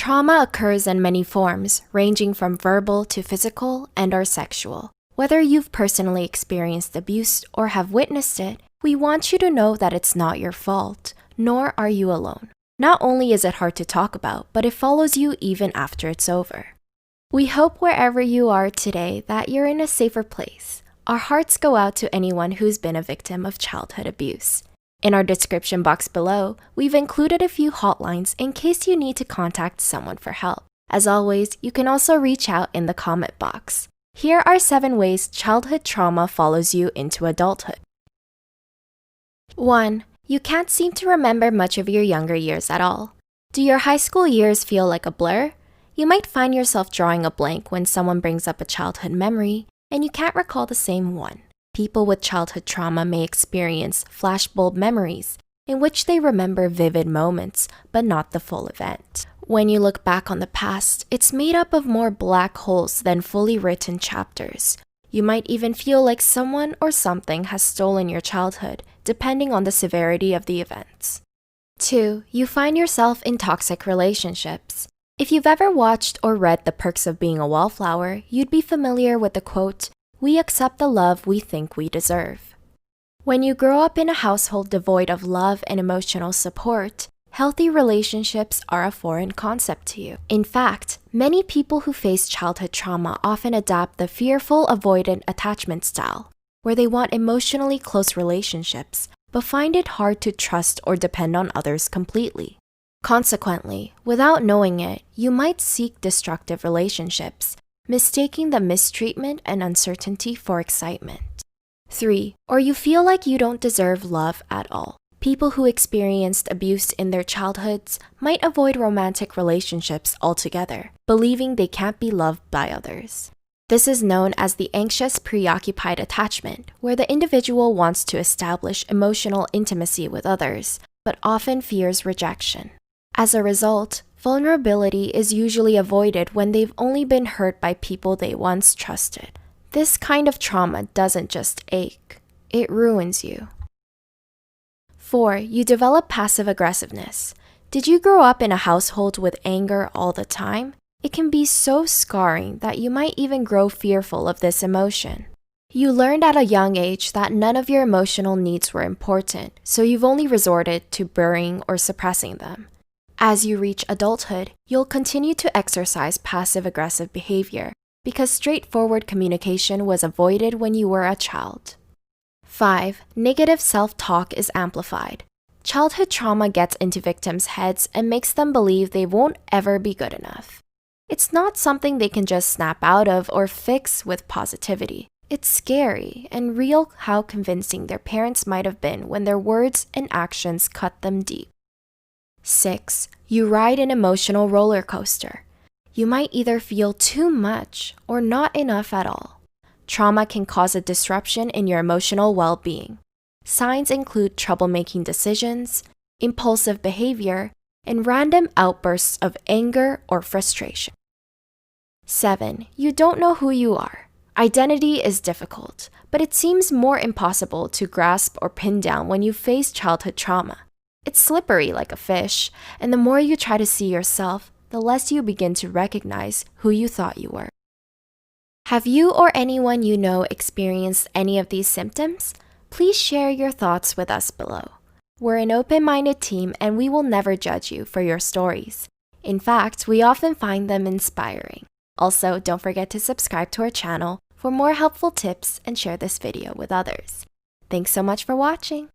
Trauma occurs in many forms, ranging from verbal to physical and/or sexual. Whether you've personally experienced abuse or have witnessed it, we want you to know that it's not your fault, nor are you alone. Not only is it hard to talk about, but it follows you even after it's over. We hope wherever you are today that you're in a safer place. Our hearts go out to anyone who's been a victim of childhood abuse. In our description box below, we've included a few hotlines in case you need to contact someone for help. As always, you can also reach out in the comment box. Here are 7 ways childhood trauma follows you into adulthood. 1. You can't seem to remember much of your younger years at all. Do your high school years feel like a blur? You might find yourself drawing a blank when someone brings up a childhood memory, and you can't recall the same one. People with childhood trauma may experience flashbulb memories, in which they remember vivid moments, but not the full event. When you look back on the past, it's made up of more black holes than fully written chapters. You might even feel like someone or something has stolen your childhood, depending on the severity of the events. 2. You find yourself in toxic relationships. If you've ever watched or read The Perks of Being a Wallflower, you'd be familiar with the quote, "We accept the love we think we deserve." When you grow up in a household devoid of love and emotional support, healthy relationships are a foreign concept to you. In fact, many people who face childhood trauma often adapt the fearful avoidant attachment style, where they want emotionally close relationships, but find it hard to trust or depend on others completely. Consequently, without knowing it, you might seek destructive relationships, mistaking the mistreatment and uncertainty for excitement. 3. Or you feel like you don't deserve love at all. People who experienced abuse in their childhoods might avoid romantic relationships altogether, believing they can't be loved by others. This is known as the anxious preoccupied attachment, where the individual wants to establish emotional intimacy with others, but often fears rejection. As a result, vulnerability is usually avoided when they've only been hurt by people they once trusted. This kind of trauma doesn't just ache, it ruins you. 4. You develop passive-aggressiveness. Did you grow up in a household with anger all the time? It can be so scarring that you might even grow fearful of this emotion. You learned at a young age that none of your emotional needs were important, so you've only resorted to burying or suppressing them. As you reach adulthood, you'll continue to exercise passive-aggressive behavior because straightforward communication was avoided when you were a child. 5. Negative self-talk is amplified. Childhood trauma gets into victims' heads and makes them believe they won't ever be good enough. It's not something they can just snap out of or fix with positivity. It's scary and real how convincing their parents might have been when their words and actions cut them deep. 6. You ride an emotional roller coaster. You might either feel too much or not enough at all. Trauma can cause a disruption in your emotional well-being. Signs include troublemaking decisions, impulsive behavior, and random outbursts of anger or frustration. 7. You don't know who you are. Identity is difficult, but it seems more impossible to grasp or pin down when you face childhood trauma. It's slippery like a fish, and the more you try to see yourself, the less you begin to recognize who you thought you were. Have you or anyone you know experienced any of these symptoms? Please share your thoughts with us below. We're an open-minded team and we will never judge you for your stories. In fact, we often find them inspiring. Also, don't forget to subscribe to our channel for more helpful tips and share this video with others. Thanks so much for watching!